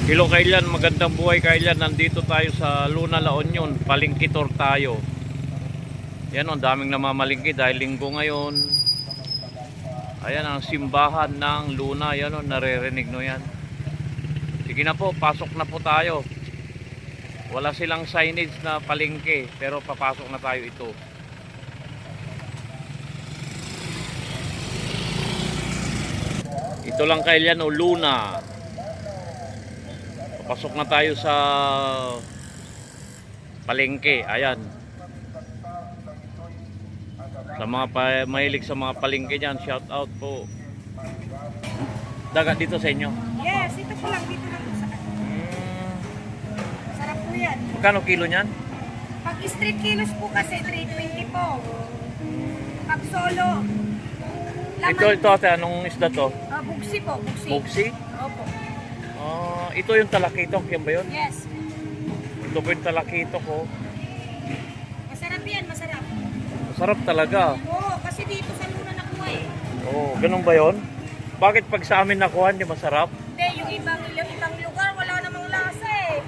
Hello Kailan, magandang buhay Kailan. Nandito tayo sa Luna, La Union. Palengke tour tayo. Yan, ang daming namamalingki dahil linggo ngayon. Ayan ang simbahan ng Luna. Yan o, naririnig no yan. Sige na po, pasok na po tayo. Wala silang signage na palengke, pero papasok na tayo ito. Ito lang Kailan o, Luna. Pasok na tayo sa palengke. Ayan. Sa mga mahilig sa mga palengke dyan, shout out po. Dagat dito sa inyo? Yes, ito po lang. Dito lang sa sarap po yan. Magkano kilo niyan? Pag street kilos po kasi 320 po. Pag solo, Ito ate, anong isda to? bugsi po, bugsi. Bugsi? Opo. Ito yung talakitok, yan ba yun? Yes. Ito po yung talakitok ko. Masarap yan, masarap. Masarap talaga. Oo, kasi dito sa Luna nakuha eh. Oo, ganun ba yun? Bakit pag sa amin nakuha, hindi masarap? Hindi, yung ibang lugar wala namang lasa eh.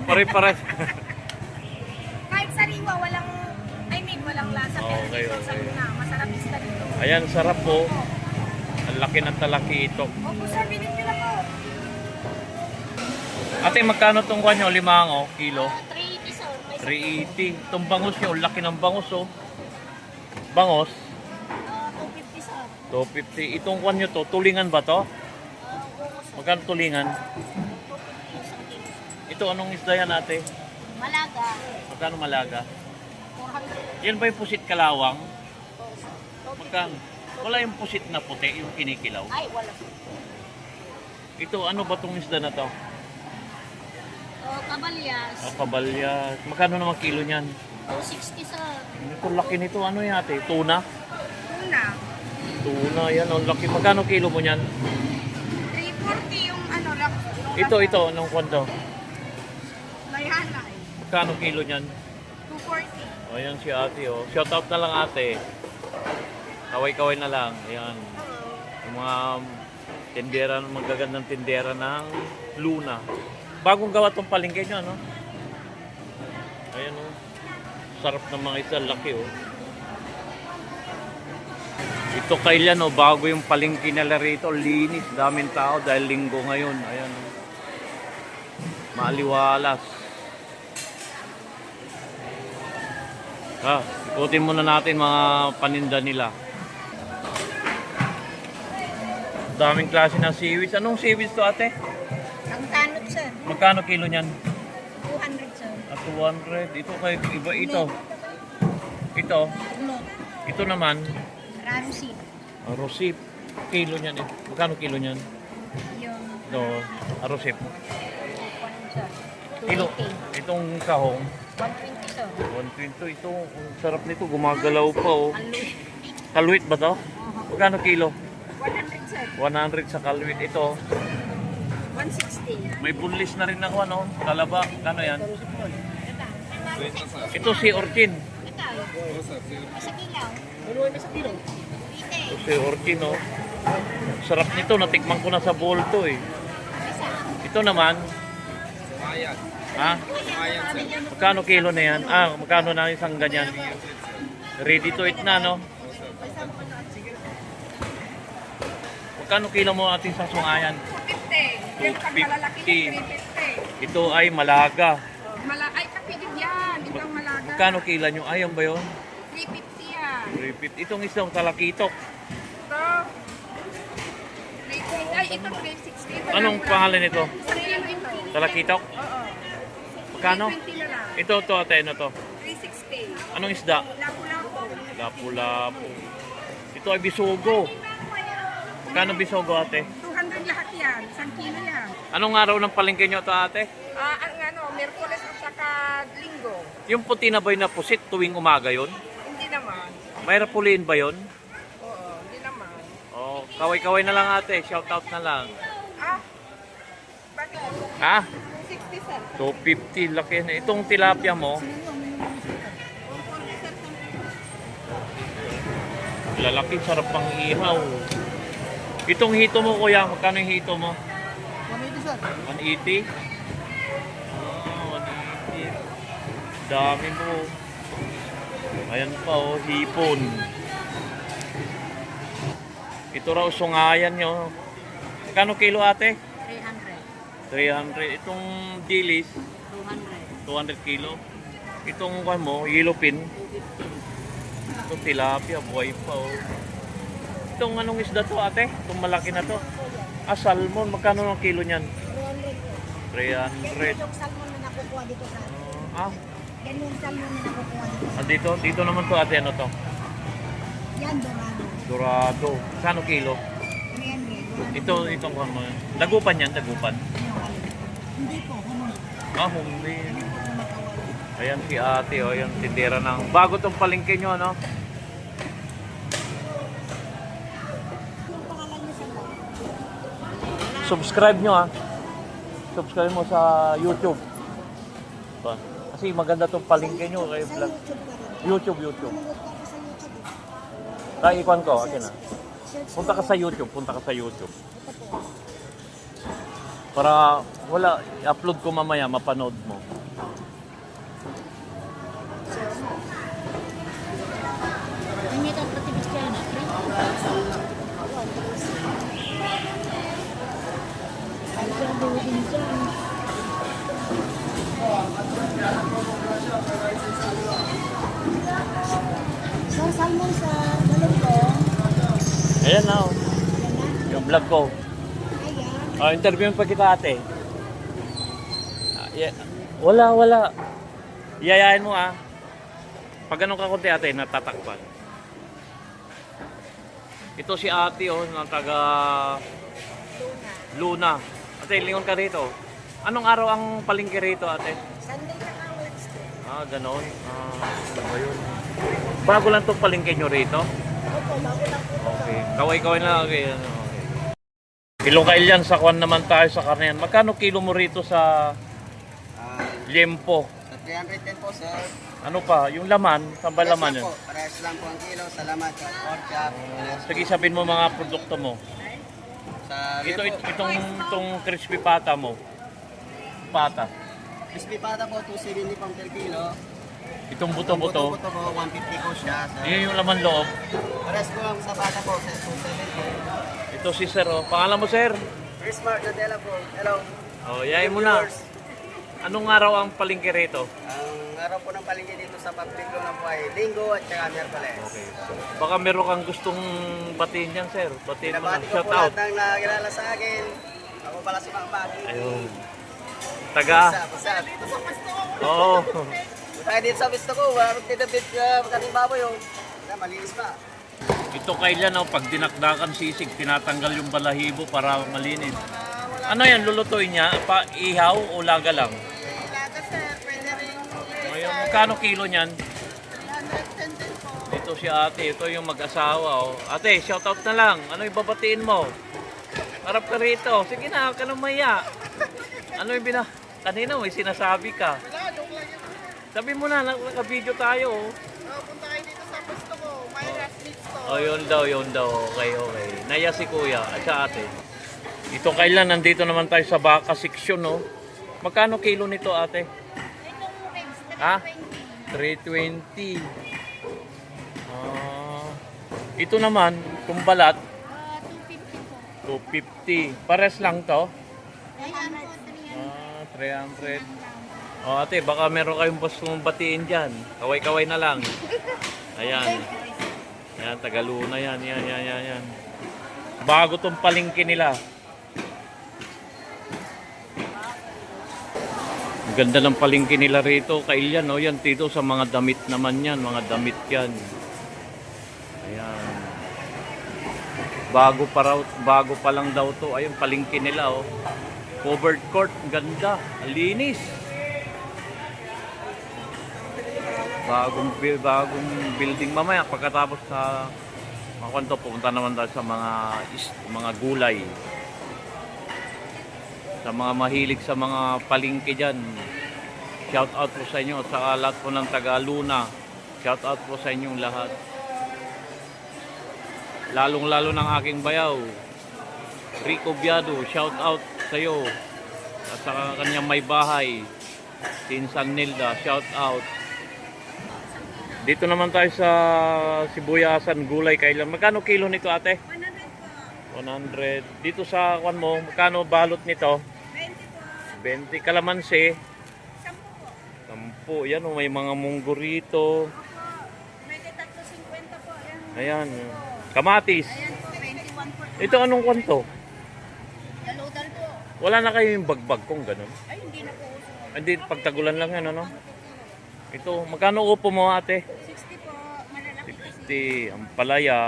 Pare-pares. Kahit sariwa, walang lasa. Pero Okay, dito sa okay. Luna, masarap isda dito. Ayan, sarap po. Opo. Ang laki ng talakitok. Opo, sir, binit nyo na po. Ate, magkano itong kwan nyo? Limango, kilo? 380 sir. May 380. Itong bangus nyo, laki ng bangus oh. Bangus, 250 sir. 250. Itong kwan nyo to, tulingan ba to? Magkano tulingan? 250 isang kilo. Ito, anong isda yan ate? Malaga, Magkano malaga? 400 Yan ba yung pusit kalawang? po sir. Magkano? Wala yung pusit na puti, yung kinikilaw. Ay, wala. Ito, ano ba tong isda na to? Kabalyas, Kabalya. Magkano naman kilo niyan? 260 sir. Ito, laki nito. Ano yan ate? Tuna? Una, Tuna, yan. Ang laki. Magkano kilo mo niyan? 340 yung ano lang. Ito. Anong kwan to? Mayhanay, Magkano kilo niyan? 240. Ayan si ate oh. Shout out na lang ate. Kaway-kaway na lang. Ayan. Yung mga tindera, magagandang tindera ng Luna. Bagong gawa tong palengke nyo, no? Ayan oh. Sarap ng mga isa, laki oh. Ito Kailan oh, bago yung palengke nila rito. Linis, daming tao dahil linggo ngayon. Ayan oh. Maaliwalas. Ikutin muna natin mga paninda nila. Daming klase ng seaweeds. Anong seaweeds to ate? Ang tanot sir, Magkano kilo niyan? 200 sir. 200. Ito kay iba ito. Ito. Ulot, Ito naman, Ramsey, arosip. Kilo niyan eh. Magkano kilo niyan? yung Ito, arosip. sir. Kilo. 280. Itong kahong, 120 sir. 120. Ito, ang sarap nito. Gumagalaw pa oh. Aluit, Kalwit ba to? Magkano kilo? 100 sir. 100 sa kalwit. Ito, 160. may bunlis na rin ako ano. Talaba. Kano yan? Ito si Orchin. Sa kilaw. Ito si Orchin oh. Sarap nito. Natikman ko na sa bowl to eh. Ito naman. Ha? Magkano kilo na yan? Magkano na isang ganyan? Ready to eat na no? Magkano kilo mo ating sasungayan? 250. Yung pag malalaki na 350. Ito ay malaga. Ay, kapigid yan. Ito ang malaga. Magkano kilo nyo? Ay, yan ba yun? 350 yan. 350. Itong isang talakitok. Ito. 350. Ay, ito 360. Ito Anong lang. pangalan nito? Sa kilo ito. Talakitok? Oo. Magkano? 320 na lang. Ito, ate, ano to? 360. Anong isda? Lapu-lapu. Lapu-lapu. Ito ay bisogo. Magkano bisogo ate? 200 lahat yan. 1 kilo yan. Anong araw ng palengke nyo to ate? Ang Merkules at saka Linggo. Yung puti na ba na pusit tuwing umaga yon? Hindi naman. May rapuliin ba yon? Oo, hindi naman. Oh, kaway-kaway na lang ate. Shout out na lang. Bakit? Ha? 60 sir. 250. Laki na. Itong tilapia mo, lalaki, sarap pang ihaw. Itong hito mo kuya, magkano yung hito mo? 180 sir. 180? Oh, 180. Dami mo. Ayan pa oh, hipon. Ito raw sungayan nyo. Kano kilo ate? 300. 300. Itong dilis, 200. 200 kilo. Itong kwan mo, yellow pin. Ito tilapia, buhay pa oh. Itong anong isda to ate? Itong malaki na to. Ah, salmon. Magkano ng kilo niyan? 300. Yung salmon na nakukuha dito sa... Ah, Yan yung salmon na nakukuha dito. ah, dito naman to ate, ano to? Yan, dorado. Dorado. Kano kilo? 300. Itong kwan mo. Dagupan yan, dagupan. Hindi po, humuli. Ah, humli. Ayan si ate, oh, yung tindera ng... Bago tong palengke nyo, ano? Yung pangalan niya sa vlog. Subscribe nyo, ah. Subscribe mo sa YouTube. Ba? Kasi maganda tong palengke nyo. Kaya Sa vlog. YouTube ka rin. YouTube. Nanonood ka pa sa YouTube eh. Kaya ikon ko, akin na. Search Punta ka mo. sa YouTube, punta ka sa YouTube. Ito po. Para wala, i-upload ko mamaya, mapanood mo. Hindi ito patibis ka na. Ay, siya buhin dyan. Sir, salmon sa balong. Ayan na, oh. Yan na. Yung vlog ko. Ayan. Interview pa kita ate. Wala. Iyayain mo ah. Pag ganun ka konti ate, natatakpan. Ito si ate oh, ng taga Luna. Ate, lingon ka rito. Anong araw ang palengke rito ate? Sunday ka Wednesday. Ah, ganon. Ah, ano ba yun? Bago lang itong palengke nyo rito? Opo, bago lang po. Okay. Kaway-kaway na. Okay. Ano, okay. Ilongkail yan, sa kwan naman tayo sa karne yan. Magkano kilo mo rito sa liempo? Sa 310 po, sir. Ano pa? Yung laman? Saan ba laman yan? Parehas lang po ang kilo. Salamat sa pork chop. Sige, sabihin mo mga produkto mo. Sa Itong crispy pata mo. Pata. crispy pata po, 270 po per kilo. Itong buto-buto. Buto po, 150 po siya. Sir. Yun yung laman loob. Parehas po lang sa pata po, sa 270 po. Ito si sir. Oh. Pangalan mo sir? Chris Mark Nadella po. Hello. Oh, yayin mo na. Anong araw ang palengke rito? Ang araw po ng palengke dito sa Public Luna po ay Linggo at saka Miyerkules. Okay. Baka meron kang gustong batiin dyan sir. Batiin mo na. Pinabati ko Shout po out. lahat ng nakilala sa akin. Ako pala si Mang Pagi. Ayun. Taga. Basta dito sa pwesto ko. Oo. Tayo dito sa pwesto ko. Magtitipid kating baboy yung. Malinis pa. Ito kailan oh, pag dinakdakan sisig, tinatanggal yung balahibo para malinis. Ano yan, lulutuin niya? Pa ihaw o laga lang? Laga sir, pwede rin. Ayun, magkano kilo niyan? 310 din po. Dito si ate, ito yung mag-asawa. Oh. Ate, shoutout na lang. Ano ibabatiin mo? Harap ka rito. Sige na, huwag ka nang maya. Ano yung kanina may sinasabi ka. Wala, joke lang yun. Sabi mo na, naka-video tayo. Oh. Punta kayo dito sa pwesto ko. May last meat store. Oh, yun daw. Okay. Naya si kuya at sa ate. Ito kailan, nandito naman tayo sa baka section, no? Magkano kilo nito, ate? Itong ribs, Ha? 320. 320. Ito naman, kung balat, 250 po. 250. Pares lang to? Ayan po, 300. 300. Oh, ate, baka meron kayong gustong batiin dyan. Kaway-kaway na lang. Ayan. Ayan, Tagaluna yan. Yan. Bago tong palengke nila. Ang ganda ng palengke nila rito. Kailyan, no? Yan dito sa mga damit naman yan. Mga damit yan. Ayan. Bago pa lang daw to. Ayun, palengke nila, oh. Covered court. Ang ganda. Ang linis. Bagong building mamaya. Pagkatapos sa mga pupunta naman tayo sa mga gulay. Sa mga mahilig sa mga palengke dyan. Shout out po sa inyo at sa lahat po ng taga Luna. Shout out po sa inyong lahat. Lalong-lalo ng aking bayaw. Rico Biado, shout out sa iyo. At saka kanyang may bahay. Tinsan Nilda, shout out. Dito naman tayo sa sibuyasan, gulay, kailan. Magkano kilo nito ate? 100. Dito sa kwan mo, magkano balot nito? 20. Kalamansi? 10. Yan, may mga munggo rito. Ayan. Kamatis. Ito anong kwanto? Daludal po. Wala na kayo yung bagbag kung ganun. Ay, hindi na po uso. Hindi, pagtagulan lang yan, ano? Ito, magkano upo mo ate? 60 po. Malalaki kasi. 60. Ang palaya.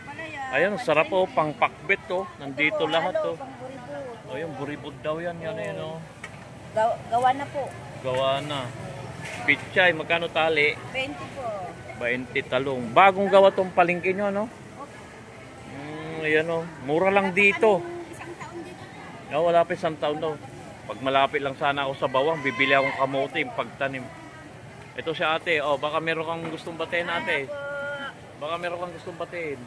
Palaya. Ayun, sarap po, pang pakbet to. Nandito lahat to. Pang buribot. Ayun, buribod daw yan, yan, oh. Gawa na po. Gawa na. Pichay, magkano tali? 20 po. 20 talong. Bagong gawa tong palengke nyo, no? Ayan, oh. Mura lang dito. Isang taon dito po. No, wala pa isang taon daw. Pag malapit lang sana ako sa bawang, bibili akong kamote, yung pagtanim. Ito si ate, oh, baka meron kang gustong batiin ate. Baka meron kang gustong batiin.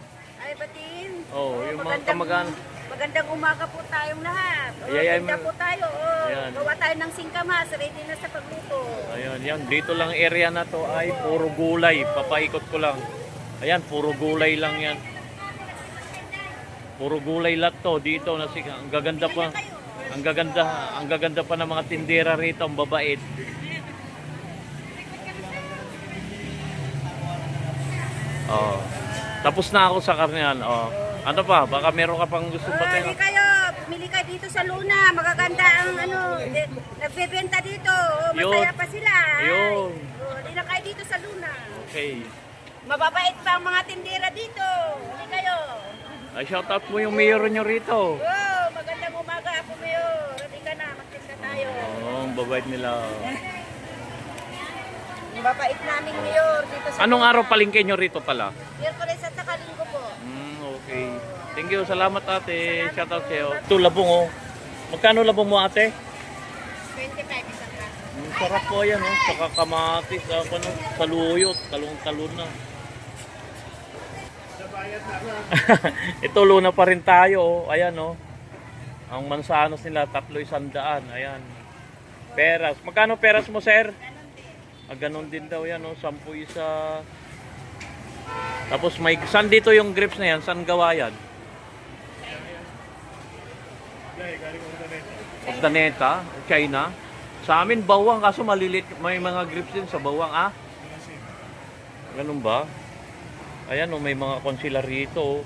Ay, batin. Oh, yung mga kamagan. Magandang umaga po tayong lahat. Ayay, Maganda po tayo. Ayan. Gawa tayo ng singkamas. Ready na sa pagluto. Ayan, yan. Dito lang area na to ay puro gulay. Papaikot ko lang. Ayan, puro gulay lang yan. Puro gulay lahat to. Dito na ang gaganda pa. Ang gaganda pa ng mga tindera rito, ang babait. Oh. Tapos na ako sa karnehan. Oh. Ano pa? Baka meron ka pang gusto ba Hindi kayo. Pumili kayo dito sa Luna. Magaganda ang nagbebenta dito. Masaya Yun. pa sila. Yun. Hindi na kayo dito sa Luna. Okay. Mababait pa ang mga tindera dito. Hindi kayo. Ay, shout out mo yung mayor nyo rito. Oh, magandang umaga po mayor. Hindi ka na. Magtinda tayo. Oh, ang babait nila. Mababait naming mayor dito sa Anong Luna. araw palengke nyo rito pala? Miyerkules at saka Linggo po. Okay. Thank you. Salamat ate. Shout out sa'yo. Ito labong oh. Magkano labong mo ate? 25 isang kaso. Sarap po yan oh. Saka kamatis. Ano, saluyot. Talong-talon na. Ito luna pa rin tayo oh. Ayan oh. Ang mansanos nila 300. Ayan. Peras. Magkano peras mo sir? Ganon din daw yan oh. 10 isa. Tapos may saan dito yung grapes na yan? Saan gawa yan? Ordaneta, China. Sa amin bawang kaso malilit, may mga grapes din sa bawang ah. Ganun ba? Ayan oh, may mga concealer rito.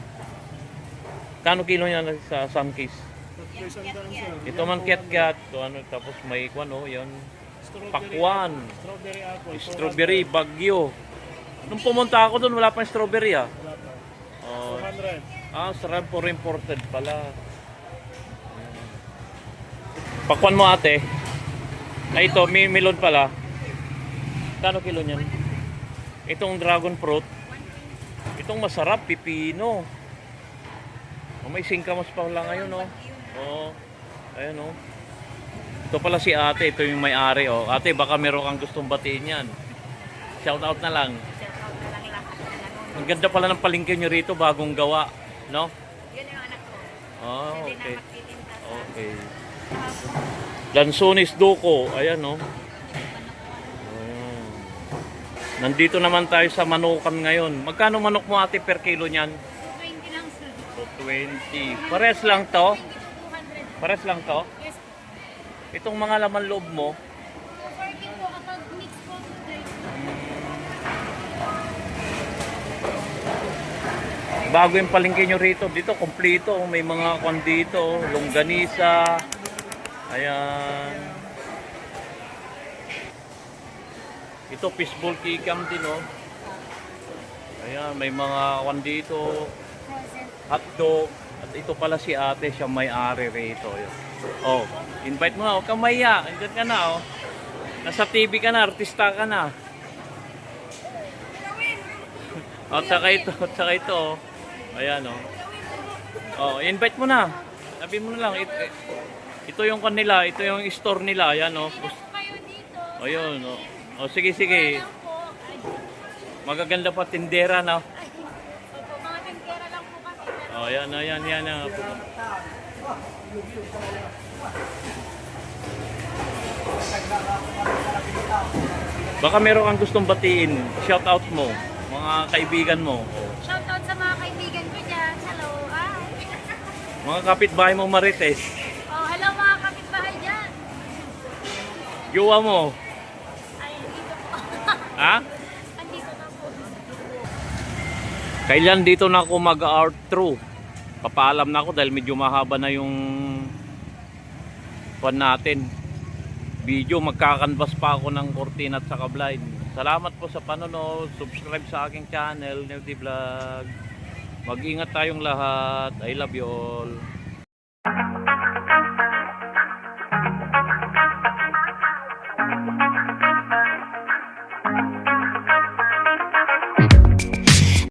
Kano kilo niya sa Sunkist? Ito man kiat-kiat. So, ano, tapos may ano, yan. Pakwan. Strawberry, Bagyo. Nung pumunta ako doon, wala pang strawberry ah. Oh. 400. Sarap po imported pala. Pakwan mo ate. Ay ito, may melon pala. Kano kilo niyan? Itong dragon fruit. Itong masarap, pipino. Oh, may singkamas pa lang ngayon oh. Oh. Ayun oh. Ito pala si ate, ito yung may-ari oh. Ate, baka meron kang gustong batiin yan. Shout out na lang. Ang ganda pala ng palengke nyo rito, bagong gawa, no? Yun yung anak ko. Oh, Pwede okay. na magtitinda sa Okay. Lansones Duco, ayan, no? Nandito naman tayo sa manukan ngayon. Magkano manok mo ate per kilo niyan? 20 lang sir. 20. Pares lang to? 200. Pares lang to? Yes. Itong mga laman loob mo, 14 po kapag mix po. bago yung palengke nyo rito, dito kompleto, may mga kwan dito, longganisa, ayan. Ito fishball kikam din oh. Ayan, may mga kwan dito, hotdog, at ito pala si ate, siya may-ari rito. Oh, invite mo na, huwag kang mahiya, andyan ka na oh. Nasa TV ka na, artista ka na. At saka ito oh. Ayan oh. Oh, invite mo na. Sabi mo na lang ito yung kanila, ito yung store nila, ayan oh. Oh, yun oh. Oh, sige. Magaganda pa tindera na. Mga tindera lang po kasi. Oh, yan. Baka meron kang gustong batiin. Shout out mo, mga kaibigan mo. Shoutout sa mga kaibigan ko dyan. Hello. Hi. Mga kapitbahay mo Marites. Oh, hello mga kapitbahay dyan. Jowa mo. Ay, dito po. Ha? Andito na po. Kailan dito na ako mag-outro? Papaalam na ako dahil medyo mahaba na yung pan natin. Video, magkakanvas pa ako ng cortina at saka blind. Salamat po sa panonood. Subscribe sa aking channel, Nerdy Vlog. Mag-ingat tayong lahat. I love you all.